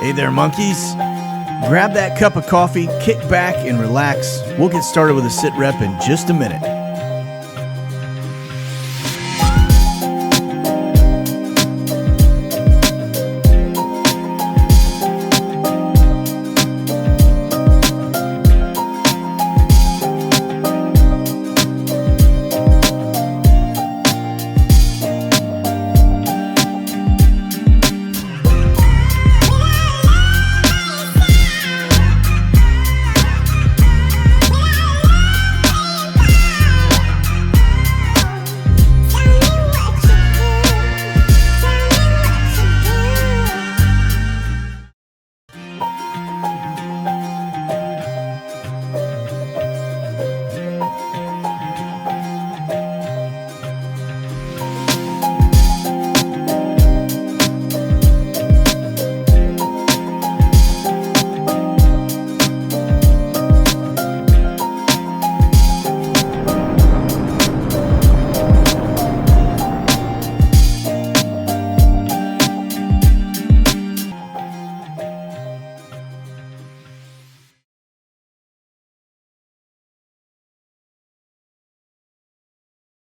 Hey there, monkeys. Grab that cup of coffee, kick back, and relax. We'll get started with a SITREP in just a minute.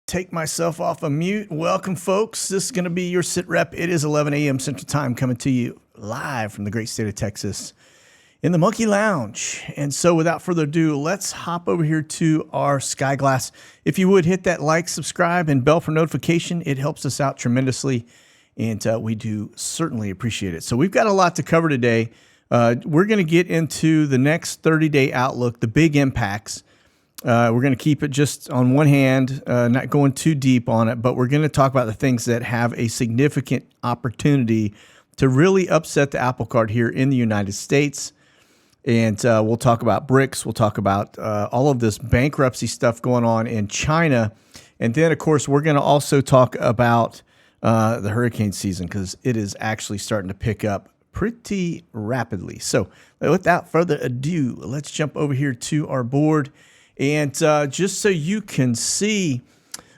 Take myself off of mute. Welcome, folks. This is going to be your SITREP. It is 11 a.m. Central Time, coming to you live from the great state of Texas in the Monkey Lounge. And so without further ado, let's hop over here to our Sky Glass. If you would, hit that like, subscribe, and bell for notification. It helps us out tremendously, and we do certainly appreciate it. So we've got a lot to cover today. We're going to get into the next 30-day outlook, the big impacts. We're going to keep it just on one hand, not going too deep on it, but we're going to talk about the things that have a significant opportunity to really upset the apple cart here in the United States. And we'll talk about BRICS. We'll talk about all of this bankruptcy stuff going on in China. And then, of course, we're going to also talk about the hurricane season, because it is actually starting to pick up pretty rapidly. So without further ado, let's jump over here to our board. And just so you can see,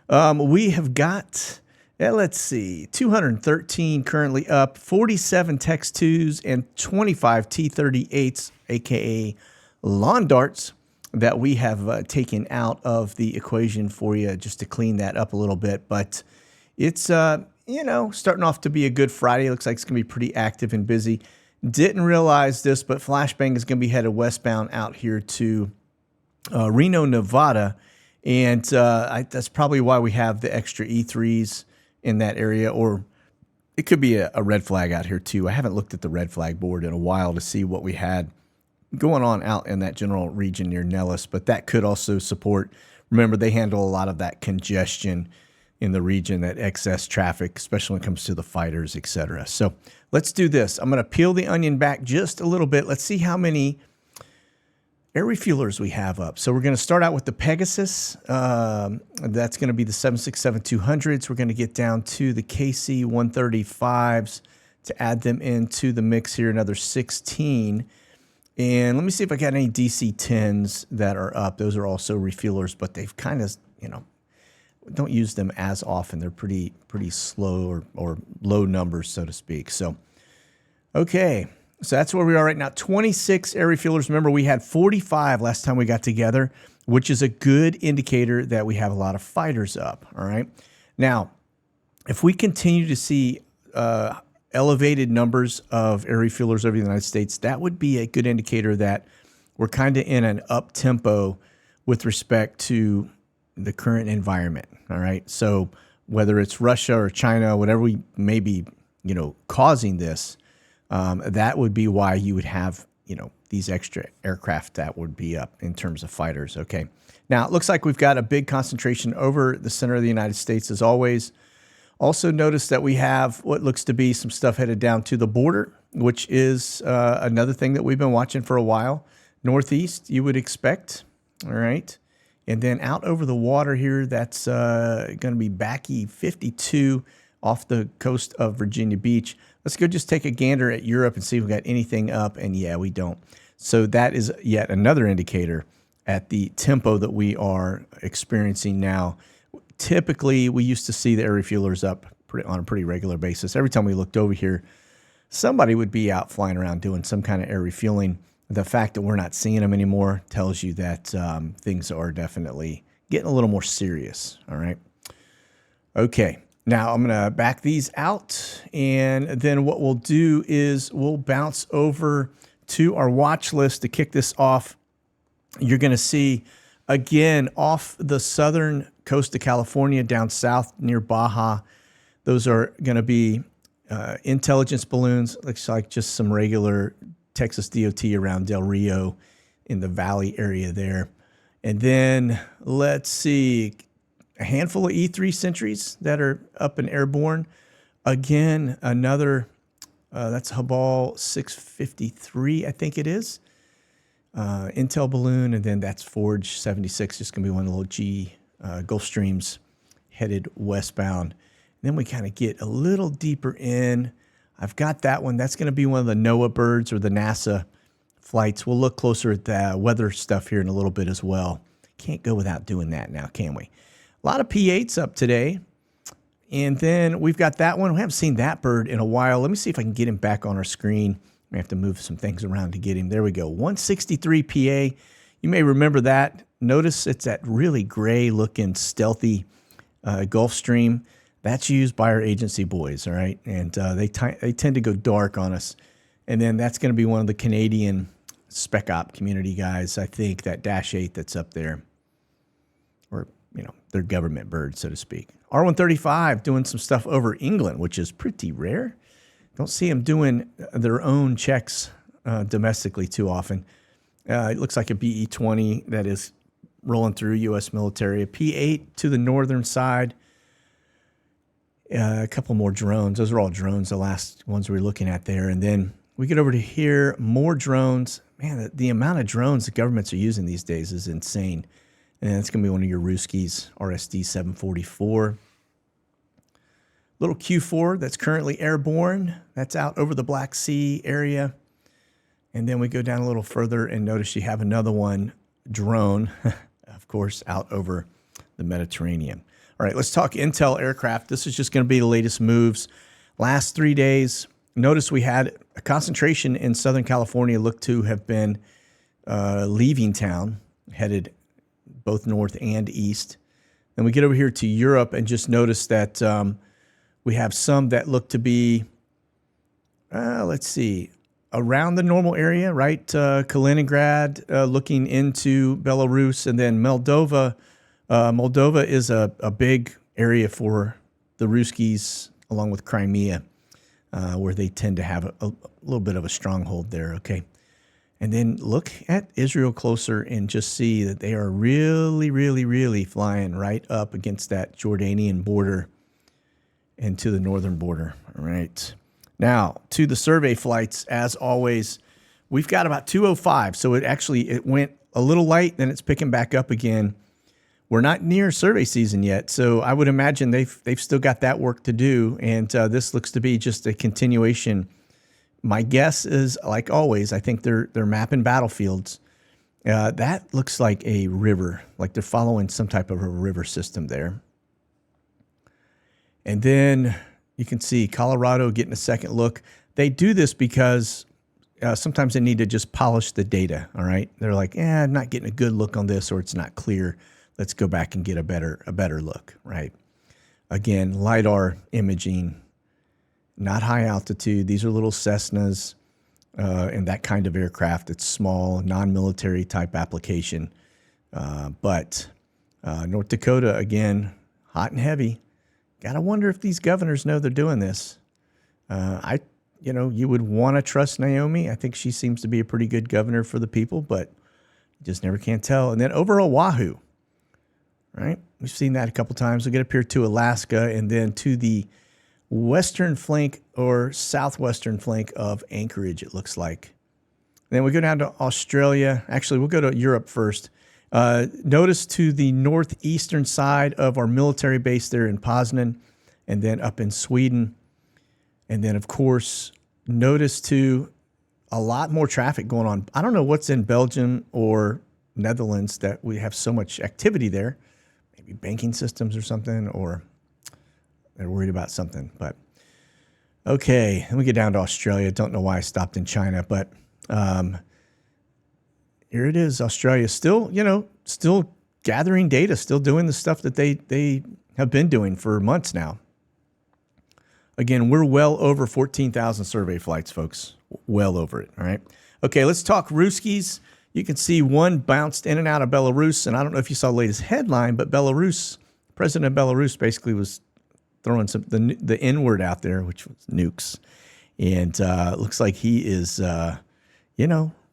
we have got, let's see, 213 currently up, 47 Text 2s, and 25 T38s, aka lawn darts, that we have taken out of the equation for you just to clean that up a little bit. But it's, starting off to be a good Friday. It looks like it's going to be pretty active and busy. Didn't realize this, but Flashbang is going to be headed westbound out here to Reno, Nevada, and that's probably why we have the extra E3s in that area, or it could be a red flag out here too. I haven't looked at the red flag board in a while to see what we had going on out in that general region near Nellis, but that could also support. Remember, they handle a lot of that congestion in the region, that excess traffic, especially when it comes to the fighters, etc. So let's do this. I'm going to peel the onion back just a little bit. Let's see how many air refuelers we have up. So we're going to start out with the Pegasus. That's going to be the 767-200s. We're going to get down to the KC-135s to add them into the mix here, another 16. And let me see if I got any DC-10s that are up. Those are also refuelers, but they've kind of, don't use them as often. They're pretty slow or low numbers, so to speak. So, okay. So that's where we are right now. 26 air refuelers. Remember, we had 45 last time we got together, which is a good indicator that we have a lot of fighters up. All right. Now, if we continue to see elevated numbers of air refuelers over the United States, that would be a good indicator that we're kind of in an up tempo with respect to the current environment. All right. So whether it's Russia or China, whatever we may be, causing this, that would be why you would have, these extra aircraft that would be up in terms of fighters. Okay. Now, it looks like we've got a big concentration over the center of the United States, as always. Also notice that we have what looks to be some stuff headed down to the border, which is another thing that we've been watching for a while. Northeast, you would expect. All right. And then out over the water here, that's going to be Backy 52 off the coast of Virginia Beach. Let's go just take a gander at Europe and see if we got anything up. And yeah, we don't. So that is yet another indicator at the tempo that we are experiencing now. Typically, we used to see the air refuelers up on a pretty regular basis. Every time we looked over here, somebody would be out flying around doing some kind of air refueling. The fact that we're not seeing them anymore tells you that things are definitely getting a little more serious. All right. Okay. Now I'm going to back these out. And then what we'll do is we'll bounce over to our watch list to kick this off. You're going to see, again, off the southern coast of California, down south near Baja, those are going to be intelligence balloons. Looks like just some regular Texas DOT around Del Rio in the valley area there. And then let's see, a handful of E3 Sentries that are up and airborne. Again, another, that's Habal 653, I think it is. Intel balloon, and then that's Forge 76, just going to be one of the little G Gulfstreams headed westbound. And then we kind of get a little deeper in. I've got that one. That's going to be one of the NOAA birds or the NASA flights. We'll look closer at the weather stuff here in a little bit as well. Can't go without doing that now, can we? A lot of P8s up today. And then we've got that one. We haven't seen that bird in a while. Let me see if I can get him back on our screen. I have to move some things around to get him. There we go. 163 PA. You may remember that. Notice it's that really gray looking stealthy Gulfstream. That's used by our agency boys, all right? And they tend to go dark on us. And then that's going to be one of the Canadian spec op community guys, I think, that Dash 8 that's up there. Or, you know, their government bird, so to speak. R135 doing some stuff over England, which is pretty rare. Don't see them doing their own checks domestically too often. It looks like a BE-20 that is rolling through U.S. military. A P-8 to the northern side. A couple more drones. Those are all drones, the last ones we were looking at there. And then we get over to here, more drones. Man, the amount of drones the governments are using these days is insane. And that's going to be one of your Ruskies, RSD 744. Little Q4 that's currently airborne. That's out over the Black Sea area. And then we go down a little further and notice you have another one, drone, of course, out over the Mediterranean. All right, let's talk Intel aircraft. This is just going to be the latest moves. Last 3 days, notice we had a concentration in Southern California looked to have been leaving town, headed both north and east. Then we get over here to Europe and just notice that we have some that look to be, let's see, around the normal area, right? Kaliningrad, looking into Belarus, and then Moldova. Moldova is a big area for the Ruskies, along with Crimea, where they tend to have a little bit of a stronghold there, okay? And then look at Israel closer and just see that they are really, really, really flying right up against that Jordanian border and to the northern border. All right. Now, to the survey flights, as always, we've got about 205. So it went a little light, then it's picking back up again. We're not near survey season yet, so I would imagine they've still got that work to do, and this looks to be just a continuation. My guess is, like always, I think they're mapping battlefields. That looks like a river, like they're following some type of a river system there. And then you can see Colorado getting a second look. They do this because sometimes they need to just polish the data, all right? They're like, I'm not getting a good look on this, or it's not clear. Let's go back and get a better look, right? Again, LiDAR imaging, not high altitude. These are little Cessnas and that kind of aircraft. It's small, non-military type application. But North Dakota, again, hot and heavy. Got to wonder if these governors know they're doing this. You would want to trust Naomi. I think she seems to be a pretty good governor for the people, but you just never can tell. And then over Oahu, right? We've seen that a couple times. We get up here to Alaska and then to the western flank or southwestern flank of Anchorage, it looks like. And then we go down to Australia. Actually, we'll go to Europe first. Notice to the northeastern side of our military base there in Poznan, and then up in Sweden. And then, of course, notice to a lot more traffic going on. I don't know what's in Belgium or Netherlands that we have so much activity there. Maybe banking systems or something, or they're worried about something. But Okay, let me get down to Australia. Don't know why I stopped in China, but here it is. Australia still, still gathering data, still doing the stuff that they have been doing for months now. Again, we're well over 14,000 survey flights, folks. Well over it, all right? Okay, let's talk Ruskies. You can see one bounced in and out of Belarus, and I don't know if you saw the latest headline, but President of Belarus basically was throwing the N-word out there, which was nukes. And it looks like he is,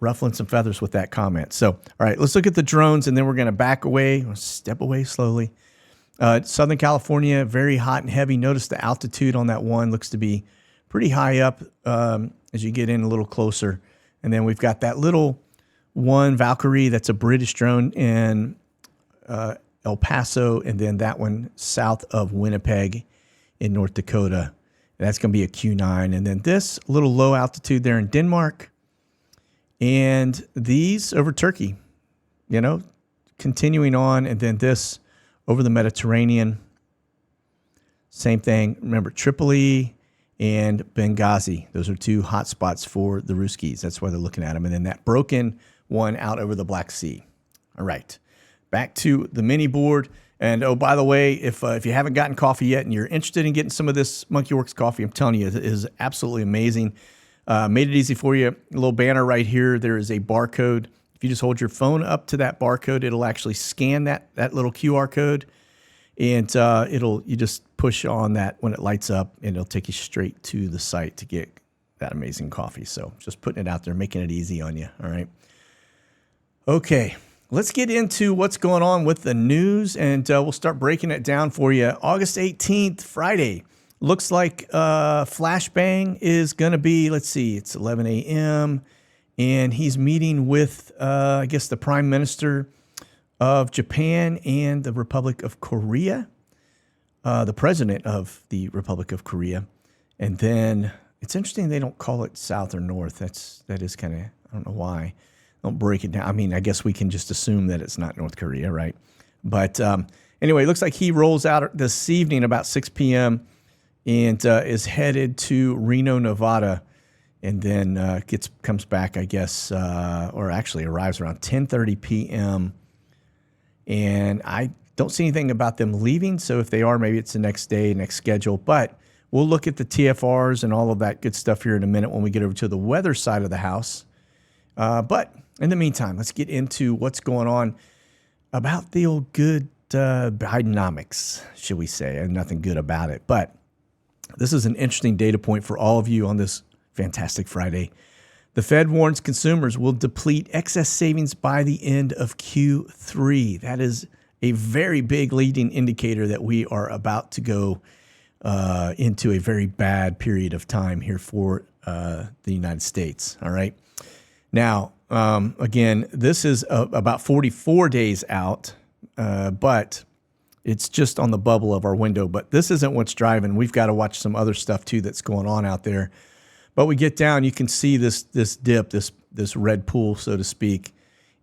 ruffling some feathers with that comment. So, all right, let's look at the drones, and then we're going to back away, step away slowly. Southern California, very hot and heavy. Notice the altitude on that one looks to be pretty high up as you get in a little closer. And then we've got that little one, Valkyrie, that's a British drone in El Paso, and then that one south of Winnipeg in North Dakota. That's going to be a Q9. And then this little low altitude there in Denmark. And these over Turkey, continuing on. And then this over the Mediterranean. Same thing. Remember, Tripoli and Benghazi. Those are two hot spots for the Ruskies. That's why they're looking at them. And then that broken one out over the Black Sea. All right. Back to the mini board. And, oh, by the way, if you haven't gotten coffee yet and you're interested in getting some of this MonkeyWerx coffee, I'm telling you, it is absolutely amazing. Made it easy for you. A little banner right here. There is a barcode. If you just hold your phone up to that barcode, it'll actually scan that little QR code. And you just push on that when it lights up, and it'll take you straight to the site to get that amazing coffee. So just putting it out there, making it easy on you. All right. Okay. Let's get into what's going on with the news, and we'll start breaking it down for you. August 18th, Friday. Looks like Flashbang is going to be, let's see, it's 11 a.m., and he's meeting with, I guess, the Prime Minister of Japan and the Republic of Korea, the President of the Republic of Korea. And then it's interesting they don't call it South or North. That is kind of, I don't know why. Don't break it down. I mean, I guess we can just assume that it's not North Korea, right? But anyway, it looks like he rolls out this evening about 6 p.m. and is headed to Reno, Nevada, and then comes back, I guess, or actually arrives around 10:30 p.m. And I don't see anything about them leaving, so if they are, maybe it's the next day, next schedule. But we'll look at the TFRs and all of that good stuff here in a minute when we get over to the weather side of the house. But in the meantime, let's get into what's going on about the old good Bidenomics, should we say, and nothing good about it. But this is an interesting data point for all of you on this fantastic Friday. The Fed warns consumers will deplete excess savings by the end of Q3. That is a very big leading indicator that we are about to go into a very bad period of time here for the United States. All right. Now, again, this is about 44 days out, but it's just on the bubble of our window. But this isn't what's driving. We've got to watch some other stuff, too, that's going on out there. But we get down, you can see this dip, this red pool, so to speak.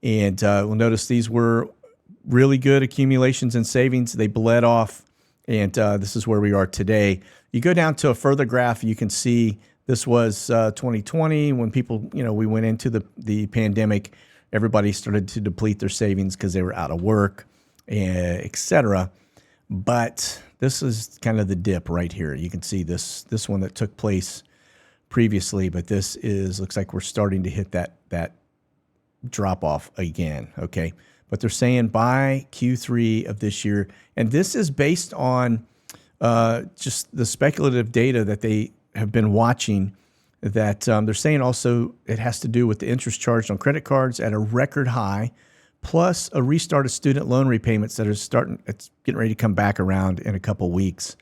And we'll notice these were really good accumulations and savings. They bled off, and this is where we are today. You go down to a further graph, you can see this was 2020 when people, we went into the pandemic. Everybody started to deplete their savings because they were out of work, et cetera. But this is kind of the dip right here. You can see this one that took place previously, but this looks like we're starting to hit that drop off again. Okay. But they're saying by Q3 of this year, and this is based on just the speculative data that they have been watching, that they're saying also it has to do with the interest charged on credit cards at a record high, plus a restart of student loan repayments that it's getting ready to come back around in a couple weeks.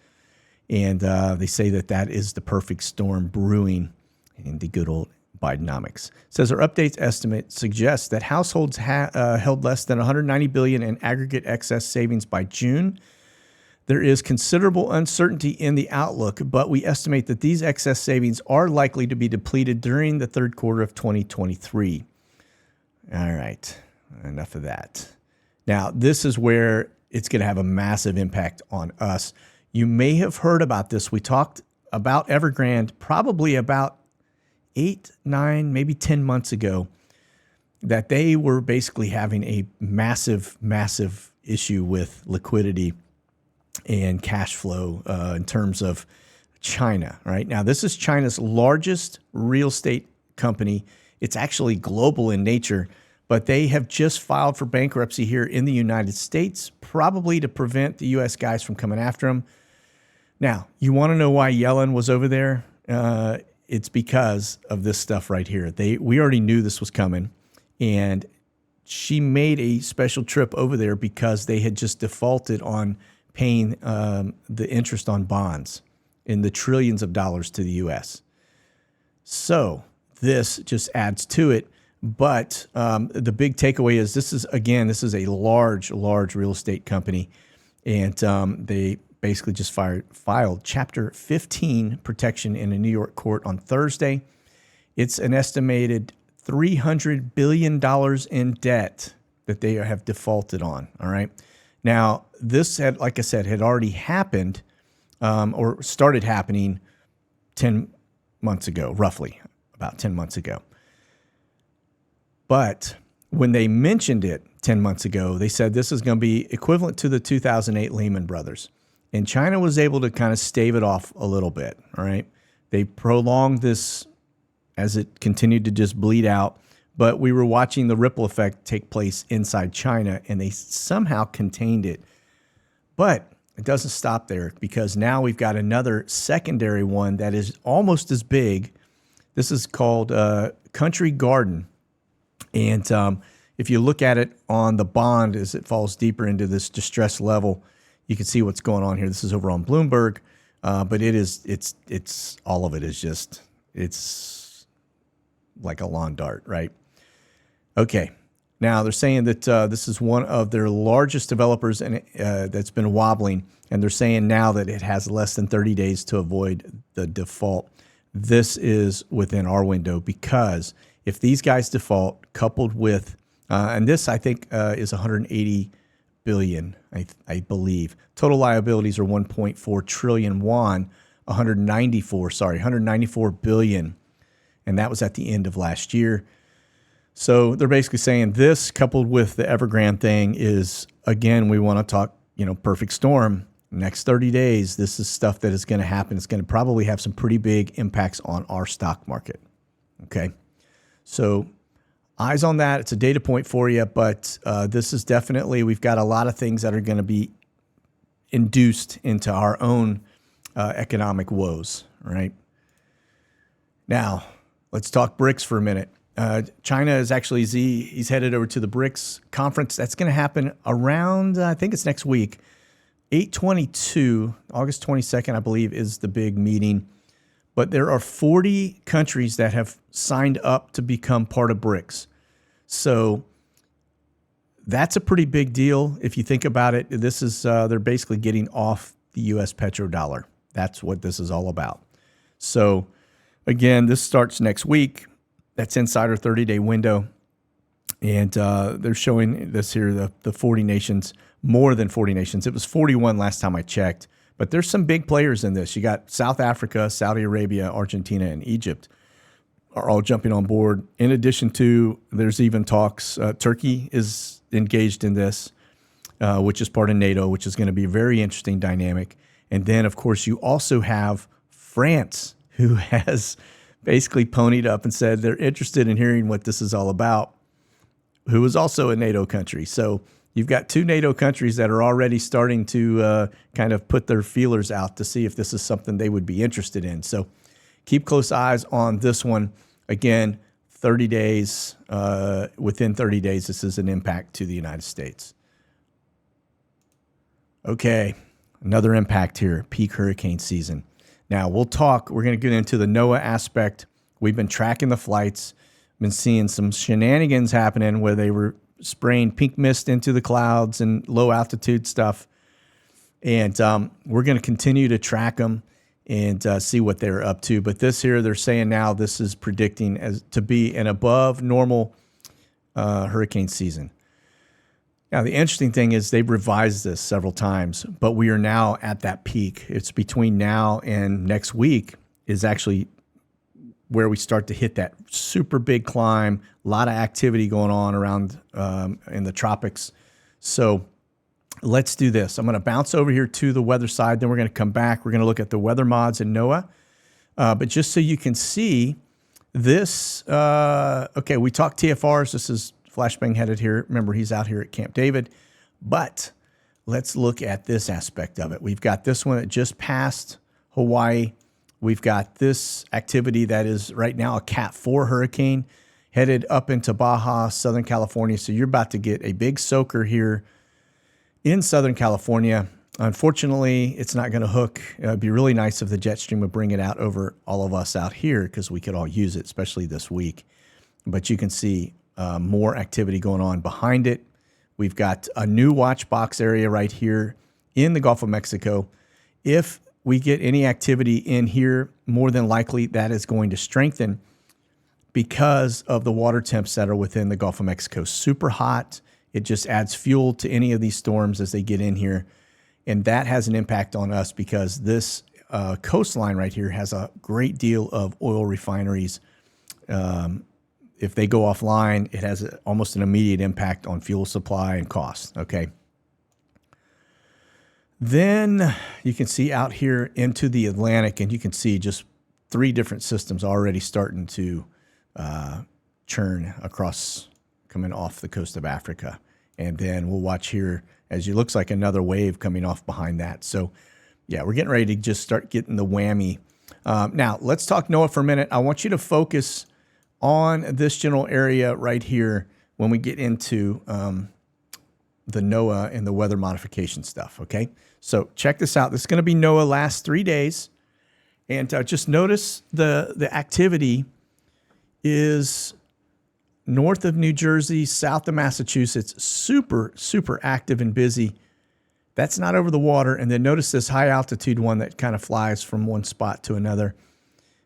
And they say that is the perfect storm brewing in the good old Bidenomics. It says our updates estimate suggests that households held less than $190 billion in aggregate excess savings by June. There is considerable uncertainty in the outlook, but we estimate that these excess savings are likely to be depleted during the third quarter of 2023. All right, enough of that. Now, this is where it's going to have a massive impact on us. You may have heard about this. We talked about Evergrande probably about 8, 9, maybe 10 months ago that they were basically having a massive, massive issue with liquidity and cash flow in terms of China, right? Now, this is China's largest real estate company. It's actually global in nature, but they have just filed for bankruptcy here in the United States, probably to prevent the U.S. guys from coming after them. Now, you want to know why Yellen was over there? It's because of this stuff right here. We already knew this was coming, and she made a special trip over there because they had just defaulted on paying the interest on bonds in the trillions of dollars to the U.S. So this just adds to it. But the big takeaway is this is a large real estate company, and they basically just filed Chapter 15 protection in a New York court on Thursday. It's an estimated $300 billion in debt that they have defaulted on. All right. Now, this had, like I said, had already happened or started happening 10 months ago, roughly about 10 months ago. But when they mentioned it 10 months ago, they said this is going to be equivalent to the 2008 Lehman Brothers. And China was able to kind of stave it off a little bit, all right? They prolonged this as it continued to just bleed out, but we were watching the ripple effect take place inside China, and they somehow contained it. But it doesn't stop there, because now we've got another secondary one that is almost as big. This is called Country Garden. And if you look at it on the bond as it falls deeper into this distress level, you can see what's going on here. This is over on Bloomberg, but it's all of it is just, it's like a lawn dart, right? Okay. Now they're saying that this is one of their largest developers, and that's been wobbling. And they're saying now that it has less than 30 days to avoid the default. This is within our window, because if these guys default, coupled with, and this I think is 180 billion, I believe. Total liabilities are 1.4 trillion won, 194 billion. And that was at the end of last year. So they're basically saying this, coupled with the Evergrande thing, is, again, we want to talk, perfect storm. Next 30 days, this is stuff that is going to happen. It's going to probably have some pretty big impacts on our stock market. Okay. So eyes on that. It's a data point for you, but this is definitely, we've got a lot of things that are going to be induced into our own economic woes, right? Now, let's talk BRICS for a minute. China is actually, he's headed over to the BRICS conference. That's going to happen around, I think it's next week. 8/22, August 22nd, I believe, is the big meeting. But there are 40 countries that have signed up to become part of BRICS. So that's a pretty big deal. If you think about it, this is they're basically getting off the U.S. petrodollar. That's what this is all about. So again, this starts next week. That's inside our 30-day window. And they're showing this here, the 40 nations, more than 40 nations. It was 41 last time I checked. But there's some big players in this. You got South Africa, Saudi Arabia, Argentina, and Egypt are all jumping on board. In addition to, there's even talks, Turkey is engaged in this, which is part of NATO, which is going to be a very interesting dynamic. And then, of course, you also have France, who has basically ponied up and said they're interested in hearing what this is all about, who is also a NATO country. So you've got two NATO countries that are already starting to kind of put their feelers out to see if this is something they would be interested in. So keep close eyes on this one. Again, 30 days, within 30 days, this is an impact to the United States. Okay, another impact here, peak hurricane season. Now we're going to get into the NOAA aspect. We've been tracking the flights, been seeing some shenanigans happening where they were spraying pink mist into the clouds and low altitude stuff. And we're going to continue to track them and see what they're up to. But this here, they're saying now this is predicting as to be an above normal hurricane season. Now, the interesting thing is they've revised this several times, but we are now at that peak. It's between now and next week is actually where we start to hit that super big climb, a lot of activity going on around in the tropics. So let's do this. I'm going to bounce over here to the weather side. Then we're going to come back. We're going to look at the weather mods in NOAA. But just so you can see this, okay, we talked TFRs. This is Flashbang headed here. Remember, he's out here at Camp David. But let's look at this aspect of it. We've got this one that just passed Hawaii. We've got this activity that is right now a Cat 4 hurricane headed up into Baja, Southern California. So you're about to get a big soaker here in Southern California. Unfortunately, it's not going to hook. It'd be really nice if the jet stream would bring it out over all of us out here because we could all use it, especially this week. But you can see more activity going on behind it. We've got a new watch box area right here in the Gulf of Mexico. If we get any activity in here, more than likely that is going to strengthen because of the water temps that are within the Gulf of Mexico. Super hot. It just adds fuel to any of these storms as they get in here. And that has an impact on us because this coastline right here has a great deal of oil refineries. If they go offline, it has almost an immediate impact on fuel supply and cost, okay? Then you can see out here into the Atlantic, and you can see just 3 different systems already starting to churn across, coming off the coast of Africa. And then we'll watch here as it looks like another wave coming off behind that. So, yeah, we're getting ready to just start getting the whammy. Now, let's talk NOAA for a minute. I want you to focus on this general area right here when we get into the NOAA and the weather modification stuff, okay? So check this out. This is going to be NOAA last 3 days. And just notice the activity is north of New Jersey, south of Massachusetts, super, super active and busy. That's not over the water. And then notice this high altitude one that kind of flies from one spot to another.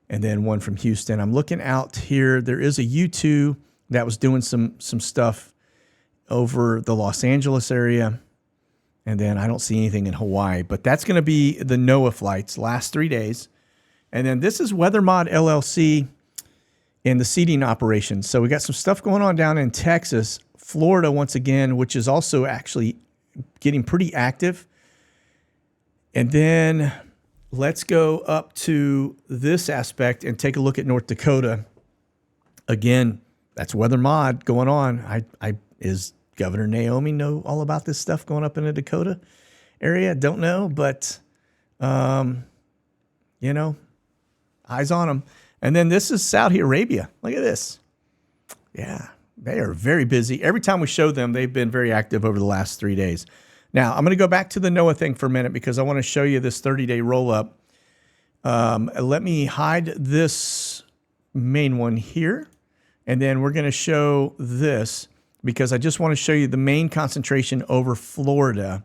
And then one from Houston. I'm looking out here. There is a U2 that was doing some stuff over the Los Angeles area. And then I don't see anything in Hawaii. But that's going to be the NOAA flights, last 3 days. And then this is WeatherMod LLC and the seeding operations. So we got some stuff going on down in Texas, Florida once again, which is also actually getting pretty active. And then let's go up to this aspect and take a look at North Dakota. Again, that's weather mod going on. Is Governor Naomi know all about this stuff going up in the Dakota area? Don't know, but, you know, eyes on them. And then this is Saudi Arabia. Look at this. Yeah, they are very busy. Every time we show them, they've been very active over the last 3 days. Now, I'm going to go back to the NOAA thing for a minute because I want to show you this 30-day roll-up. Let me hide this main one here, and then we're going to show this because I just want to show you the main concentration over Florida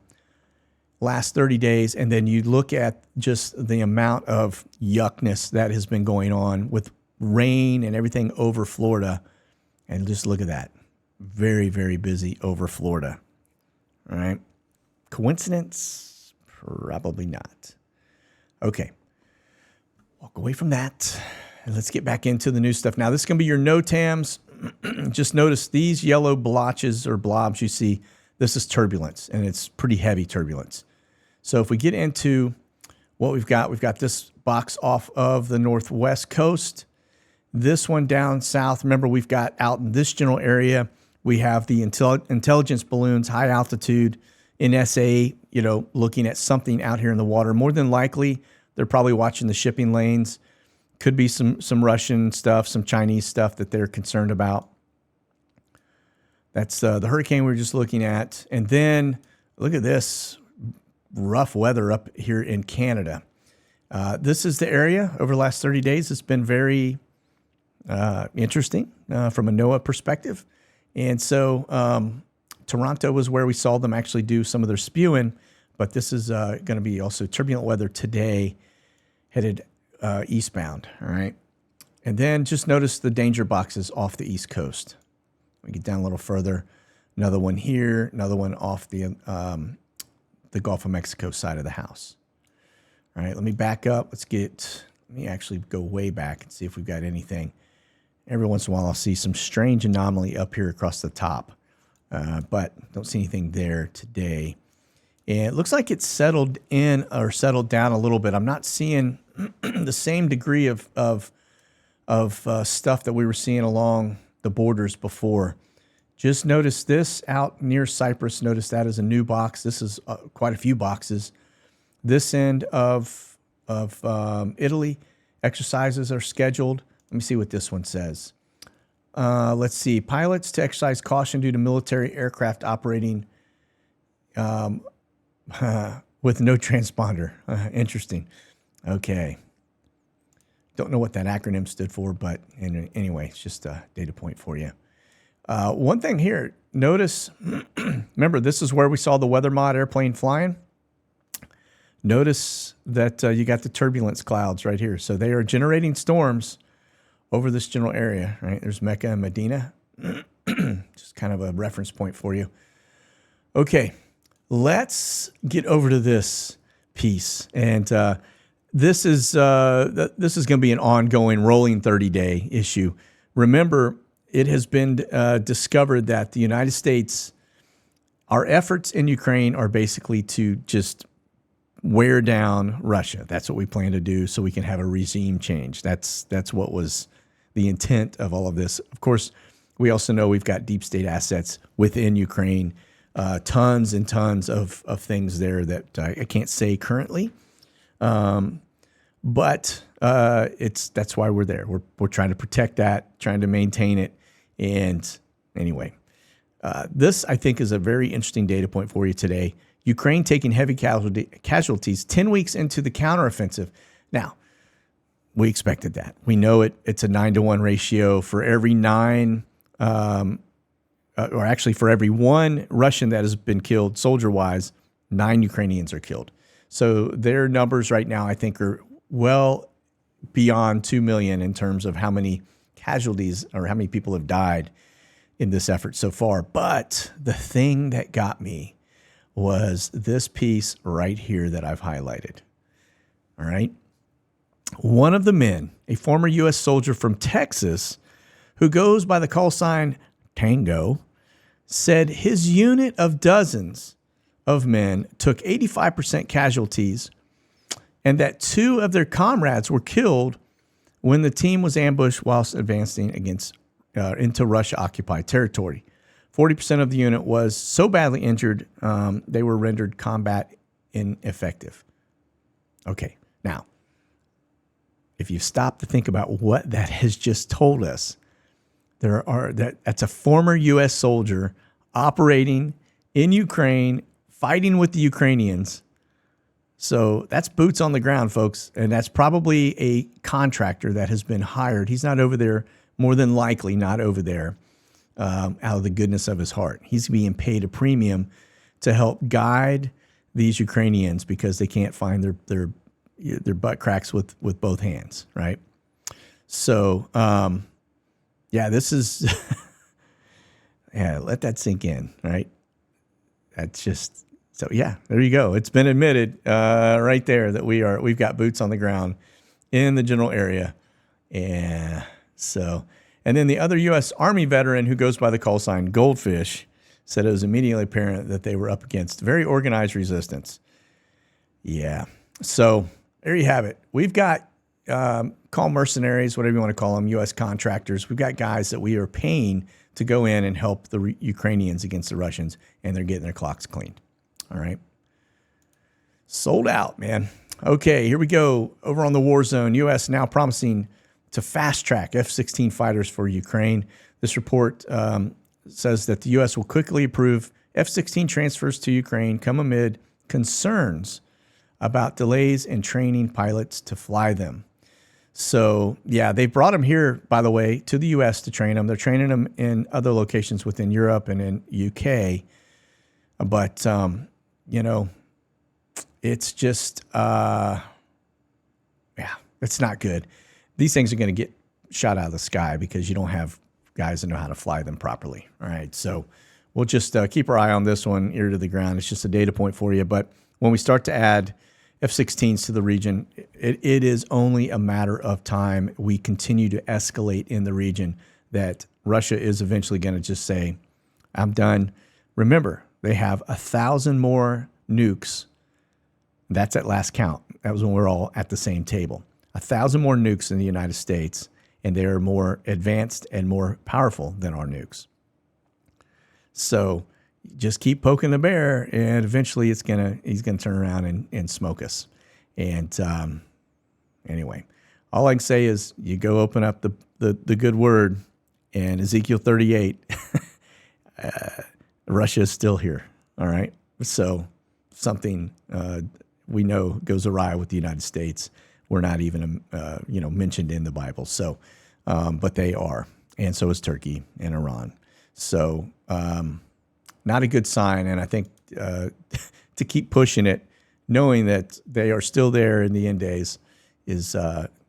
last 30 days, and then you look at just the amount of yuckness that has been going on with rain and everything over Florida, and just look at that. Very, very busy over Florida. All right. Coincidence? Probably not. Okay. Walk away from that. And let's get back into the new stuff. Now, this is going to be your NOTAMs. Just notice these yellow blotches or blobs you see. This is turbulence, and it's pretty heavy turbulence. So if we get into what we've got this box off of the northwest coast. This one down south. Remember, we've got out in this general area, we have the intelligence balloons, high altitude, NSA, you know, looking at something out here in the water. More than likely, they're probably watching the shipping lanes. Could be some Russian stuff, some Chinese stuff that they're concerned about. That's the hurricane we were just looking at. And then look at this rough weather up here in Canada. This is the area over the last 30 days. It's been very interesting from a NOAA perspective. And so Toronto was where we saw them actually do some of their spewing. But this is going to be also turbulent weather today, headed eastbound. All right. And then just notice the danger boxes off the East Coast. We get down a little further. Another one here. Another one off the Gulf of Mexico side of the house. All right, let me back up. Let me actually go way back and see if we've got anything. Every once in a while, I'll see some strange anomaly up here across the top, but don't see anything there today. And it looks like it's settled in or settled down a little bit. I'm not seeing the same degree of stuff that we were seeing along the borders before. Just notice this out near Cyprus. Notice that is a new box. This is quite a few boxes. This end of Italy, exercises are scheduled. Let me see what this one says. Let's see. Pilots to exercise caution due to military aircraft operating with no transponder. Interesting. Okay. Don't know what that acronym stood for, but anyway, it's just a data point for you. One thing here, notice, remember, this is where we saw the weather mod airplane flying. Notice that you got the turbulence clouds right here. So they are generating storms over this general area, right? There's Mecca and Medina. Just kind of a reference point for you. Okay, let's get over to this piece. And this is going to be an ongoing rolling 30-day issue. Remember, it has been discovered that the United States, our efforts in Ukraine are basically to just wear down Russia. That's what we plan to do so we can have a regime change. That's what was the intent of all of this. Of course, we also know we've got deep state assets within Ukraine, tons and tons of things there that I can't say currently. But that's why we're there. We're trying to protect that, trying to maintain it. And anyway, this I think is a very interesting data point for you today. Ukraine taking heavy casualties 10 weeks into the counteroffensive. Now, we expected that. We know it. It's a 9-to-1 ratio. For every 9, or actually for every 1 Russian that has been killed soldier-wise, 9 Ukrainians are killed. So their numbers right now, I think, are well beyond 2 million in terms of how many casualties or how many people have died in this effort so far. But the thing that got me was this piece right here that I've highlighted. All right. One of the men, a former U.S. soldier from Texas who goes by the call sign Tango, said his unit of dozens of men took 85% casualties and that 2 of their comrades were killed when the team was ambushed whilst advancing into Russia-occupied territory. 40% of the unit was so badly injured, they were rendered combat ineffective. Okay, now, if you stop to think about what that has just told us, that's a former U.S. soldier operating in Ukraine, fighting with the Ukrainians. So that's boots on the ground, folks, and that's probably a contractor that has been hired. He's not over there, more than likely not over there. Out of the goodness of his heart. He's being paid a premium to help guide these Ukrainians because they can't find their butt cracks with both hands, right? So, this is, let that sink in, right? That's just, so yeah, there you go. It's been admitted right there that we've got boots on the ground in the general area. And so... And then the other U.S. Army veteran who goes by the call sign Goldfish said it was immediately apparent that they were up against very organized resistance. Yeah. So there you have it. We've got call mercenaries, whatever you want to call them, U.S. contractors. We've got guys that we are paying to go in and help the Ukrainians against the Russians, and they're getting their clocks cleaned. All right. Sold out, man. Okay, here we go. Over on the war zone, U.S. now promising to fast-track F-16 fighters for Ukraine. This report says that the U.S. will quickly approve F-16 transfers to Ukraine come amid concerns about delays in training pilots to fly them. So, yeah, they brought them here, by the way, to the U.S. to train them. They're training them in other locations within Europe and in UK. But, it's just, it's not good. These things are going to get shot out of the sky because you don't have guys that know how to fly them properly. All right. So we'll just keep our eye on this one, ear to the ground. It's just a data point for you. But when we start to add F-16s to the region, it is only a matter of time. We continue to escalate in the region that Russia is eventually going to just say, I'm done. Remember, they have 1,000 more nukes. That's at last count. That was when we're all at the same table. 1,000 more nukes in the United States, and they are more advanced and more powerful than our nukes. So just keep poking the bear, and eventually he's gonna turn around and smoke us. And anyway, all I can say is you go open up the good word, and Ezekiel 38, Russia is still here. All right, so something we know goes awry with the United States. We're not even mentioned in the Bible. So, but they are, and so is Turkey and Iran. So. Not a good sign, and I think to keep pushing it, knowing that they are still there in the end days, is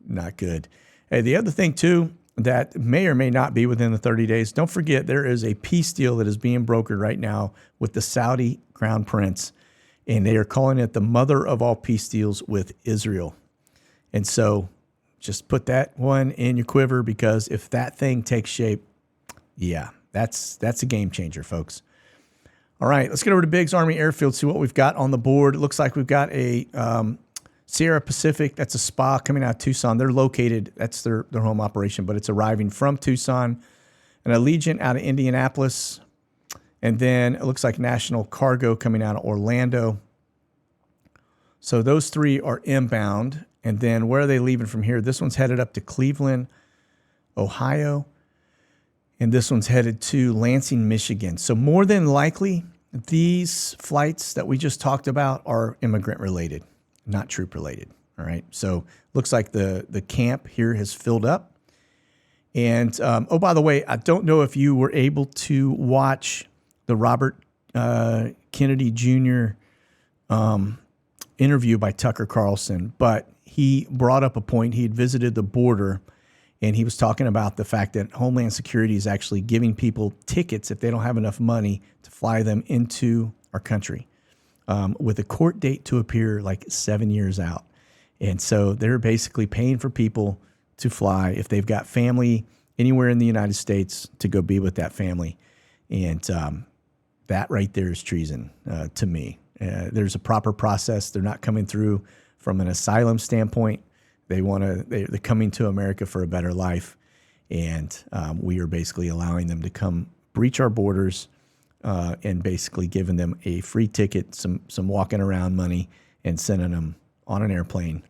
not good. Hey, the other thing, too, that may or may not be within the 30 days, don't forget there is a peace deal that is being brokered right now with the Saudi Crown Prince, and they are calling it the mother of all peace deals with Israel. And so just put that one in your quiver, because if that thing takes shape, yeah, that's a game changer, folks. All right, let's get over to Biggs Army Airfield, see what we've got on the board. It looks like we've got a Sierra Pacific. That's a SPA coming out of Tucson. They're located, that's their home operation, but it's arriving from Tucson. An Allegiant out of Indianapolis. And then it looks like National Cargo coming out of Orlando. So those three are inbound. And then where are they leaving from here? This one's headed up to Cleveland, Ohio. And this one's headed to Lansing, Michigan. So more than likely, these flights that we just talked about are immigrant related, not troop related. All right. So looks like the camp here has filled up. And oh, by the way, I don't know if you were able to watch the Robert Kennedy Jr. Interview by Tucker Carlson, but he brought up a point. He had visited the border. And he was talking about the fact that Homeland Security is actually giving people tickets if they don't have enough money to fly them into our country, with a court date to appear like 7 years out. And so they're basically paying for people to fly if they've got family anywhere in the United States to go be with that family. And that right there is treason to me. There's a proper process. They're not coming through from an asylum standpoint. They're coming to America for a better life, and we are basically allowing them to come breach our borders, and basically giving them a free ticket, some walking around money, and sending them on an airplane.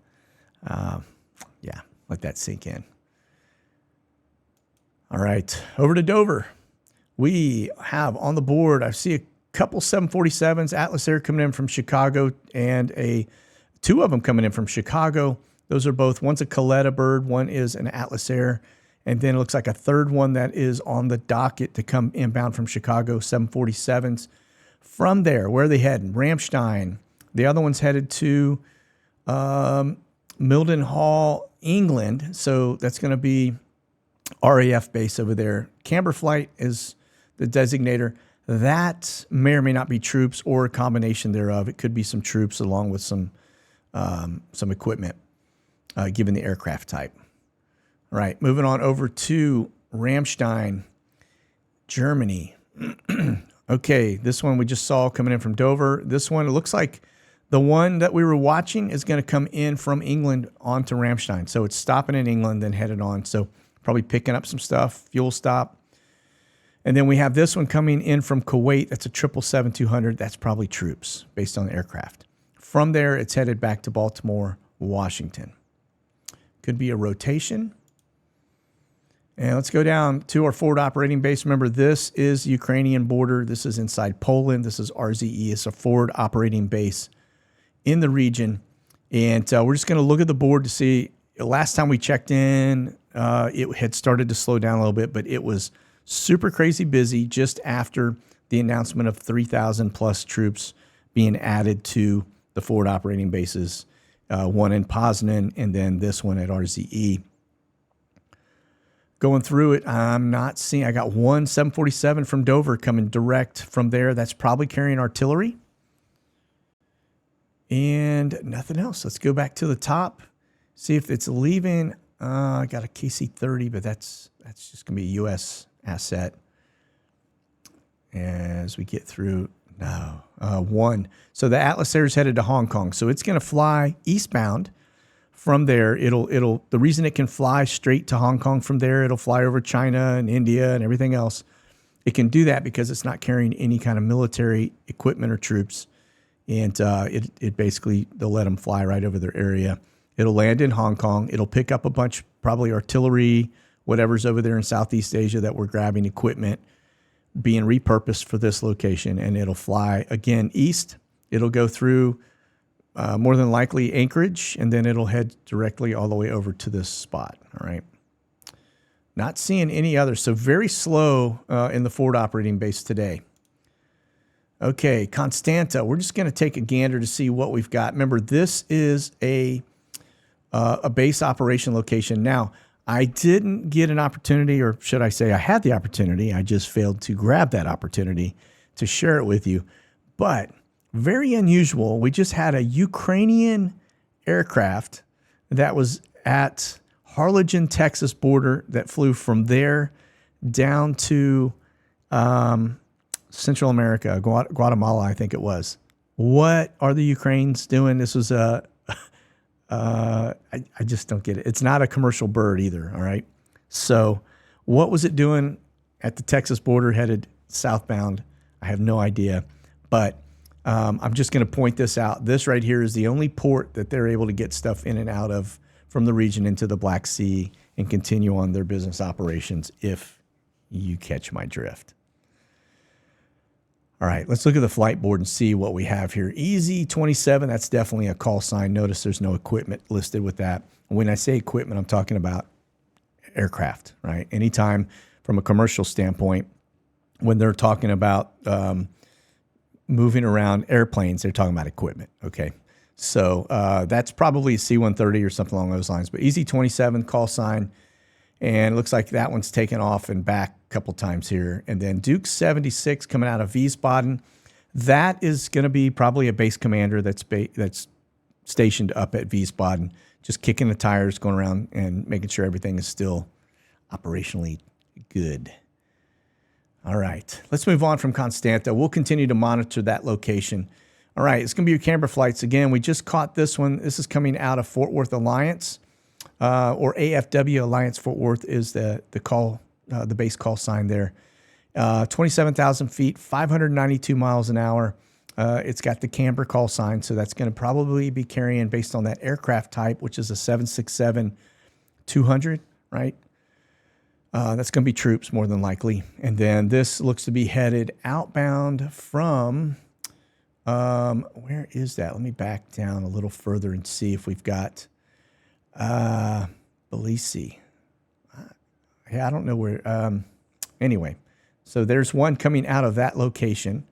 Yeah, let that sink in. All right, over to Dover. We have on the board, I see a couple 747s, Atlas Air coming in from Chicago, and two of them coming in from Chicago. Those are both, one's a Coletta bird, one is an Atlas Air, and then it looks like a third one that is on the docket to come inbound from Chicago, 747s. From there, where are they heading? Ramstein. The other one's headed to Mildenhall, England, so that's going to be RAF base over there. Camber Flight is the designator. That may or may not be troops or a combination thereof. It could be some troops along with some equipment. Given the aircraft type. All right, moving on over to Ramstein, Germany. Okay, this one we just saw coming in from Dover. This one, it looks like the one that we were watching is going to come in from England onto Ramstein. So it's stopping in England, then headed on. So probably picking up some stuff, fuel stop. And then we have this one coming in from Kuwait. That's a 777-200. That's probably troops based on the aircraft. From there, it's headed back to Baltimore, Washington. Could be a rotation. And let's go down to our forward operating base. Remember, this is the Ukrainian border. This is inside Poland. This is RZE. It's a forward operating base in the region. And we're just going to look at the board to see. Last time we checked in, it had started to slow down a little bit, but it was super crazy busy just after the announcement of 3,000 plus troops being added to the forward operating bases. One in Poznan, and then this one at RZE. Going through it, I'm not seeing. I got one 747 from Dover coming direct from there. That's probably carrying artillery. And nothing else. Let's go back to the top. See if it's leaving. I got a KC-30, but that's just going to be a U.S. asset. As we get through, no, one. So the Atlas Air is headed to Hong Kong. So it's going to fly eastbound. From there, the reason it can fly straight to Hong Kong from there, it'll fly over China and India and everything else. It can do that because it's not carrying any kind of military equipment or troops. And it basically, they'll let them fly right over their area. It'll land in Hong Kong. It'll pick up a bunch, probably artillery, whatever's over there in Southeast Asia that we're grabbing equipment, being repurposed for this location. And it'll fly again east. It'll go through more than likely Anchorage, and then it'll head directly all the way over to this spot. All right. Not seeing any others. So very slow in the forward operating base today. Okay, Constanta. We're just going to take a gander to see what we've got. Remember, this is a base operation location. Now, I didn't get an opportunity, or should I say I had the opportunity. I just failed to grab that opportunity to share it with you. But very unusual. We just had a Ukrainian aircraft that was at Harlingen, Texas border that flew from there down to Central America, Guatemala, I think it was. What are the Ukrainians doing? This was I just don't get it. It's not a commercial bird either, all right? So what was it doing at the Texas border headed southbound? I have no idea, but I'm just going to point this out. This right here is the only port that they're able to get stuff in and out of from the region into the Black Sea and continue on their business operations, if you catch my drift. All right, let's look at the flight board and see what we have here. EZ-27, that's definitely a call sign. Notice there's no equipment listed with that. When I say equipment, I'm talking about aircraft, right? Anytime from a commercial standpoint, when they're talking about moving around airplanes, they're talking about equipment, okay? So that's probably a C-130 or something along those lines. But EZ-27, call sign, and it looks like that one's taken off and back a couple times here. And then Duke 76 coming out of Wiesbaden. That is going to be probably a base commander that's stationed up at Wiesbaden, just kicking the tires, going around and making sure everything is still operationally good. All right, let's move on from Constanta. We'll continue to monitor that location. All right, it's going to be your Canberra flights. Again, we just caught this one. This is coming out of Fort Worth Alliance, or AFW Alliance Fort Worth is the call, the base call sign there. 27,000 feet, 592 miles an hour. It's got the Canberra call sign, so that's going to probably be carrying based on that aircraft type, which is a 767-200, right? That's going to be troops more than likely. And then this looks to be headed outbound from, where is that? Let me back down a little further and see if we've got Belize. Yeah, I don't know where. Anyway, so there's one coming out of that location.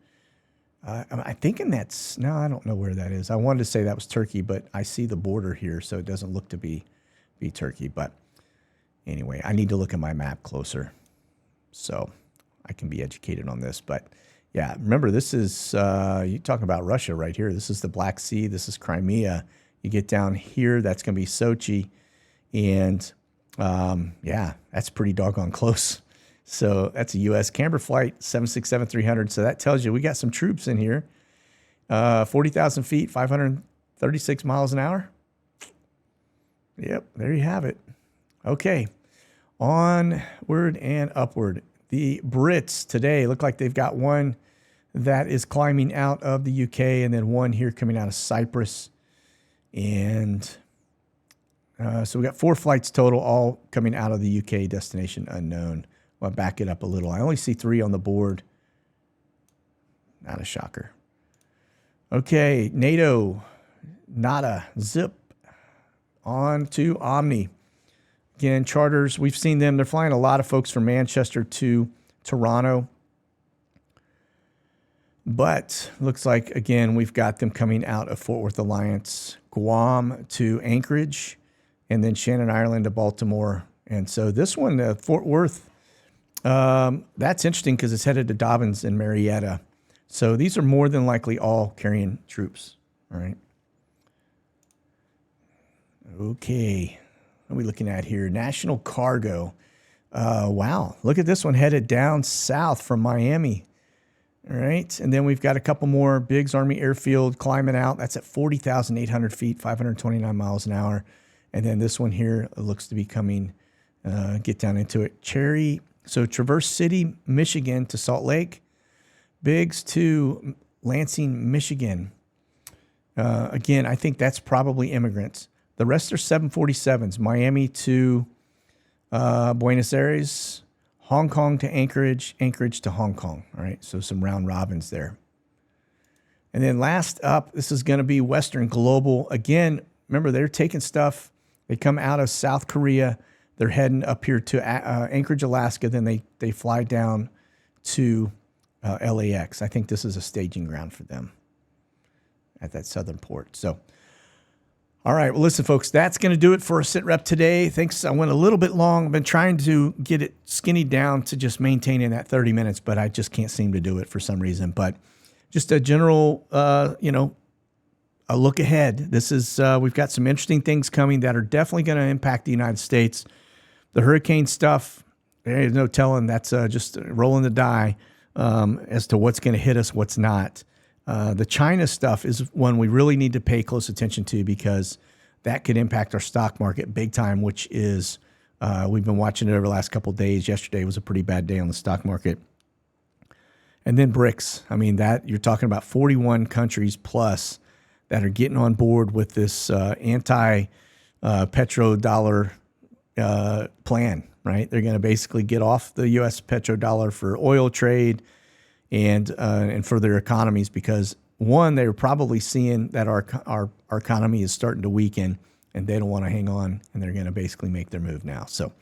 I'm thinking that's, no, I don't know where that is. I wanted to say that was Turkey, but I see the border here, so it doesn't look to be Turkey. But anyway, I need to look at my map closer so I can be educated on this. But yeah, remember, this is, you talk about Russia right here. This is the Black Sea. This is Crimea. You get down here, that's going to be Sochi. And yeah, that's pretty doggone close. So that's a U.S. Canberra flight, 767-300. So that tells you we got some troops in here. 40,000 feet, 536 miles an hour. Yep, there you have it. Okay, onward and upward. The Brits today look like they've got one that is climbing out of the UK and then one here coming out of Cyprus. And so we got 4 flights total, all coming out of the UK, destination unknown. I'll back it up a little. I only see 3 on the board. Not a shocker. Okay, NATO, nada, zip. On to Omni. Again, charters, we've seen them. They're flying a lot of folks from Manchester to Toronto. But looks like, again, we've got them coming out of Fort Worth Alliance, Guam to Anchorage, and then Shannon, Ireland to Baltimore, And so this one, Fort Worth, that's interesting because it's headed to Dobbins and Marietta. So these are more than likely all carrying troops. All right. Okay. What are we looking at here? National Cargo. Wow. Look at this one headed down south from Miami. All right. And then we've got a couple more. Biggs Army Airfield climbing out. That's at 40,800 feet, 529 miles an hour. And then this one here looks to be coming, get down into it. So Traverse City, Michigan to Salt Lake. Biggs to Lansing, Michigan. Again, I think that's probably immigrants. The rest are 747s. Miami to Buenos Aires, Hong Kong to Anchorage, Anchorage to Hong Kong. All right, so some round robins there. And then last up, this is going to be Western Global. Again, remember, they're taking stuff. They come out of South Korea. They're heading up here to Anchorage, Alaska. Then they fly down to LAX. I think this is a staging ground for them at that southern port. So, all right. Well, listen, folks, that's going to do it for a SITREP today. Thanks. I went a little bit long. I've been trying to get it skinny down to just maintaining that 30 minutes, but I just can't seem to do it for some reason. But just a general, a look ahead. This is, we've got some interesting things coming that are definitely going to impact the United States. The hurricane stuff, there's no telling. That's just rolling the die as to what's going to hit us, what's not. The China stuff is one we really need to pay close attention to because that could impact our stock market big time, which is, we've been watching it over the last couple of days. Yesterday was a pretty bad day on the stock market. And then BRICS. I mean, that you're talking about 41 countries plus that are getting on board with this anti-petrodollar plan, right? They're going to basically get off the U.S. petrodollar for oil trade and for their economies because, one, they were probably seeing that our economy is starting to weaken and they don't want to hang on, and they're going to basically make their move now. So, all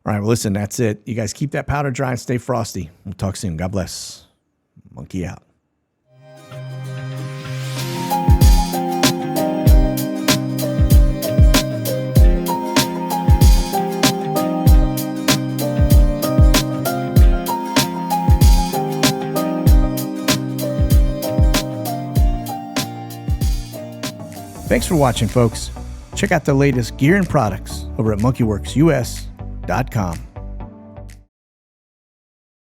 right, well, listen, that's it. You guys keep that powder dry and stay frosty. We'll talk soon. God bless. Monkey out. Thanks for watching, folks. Check out the latest gear and products over at monkeywerxus.com.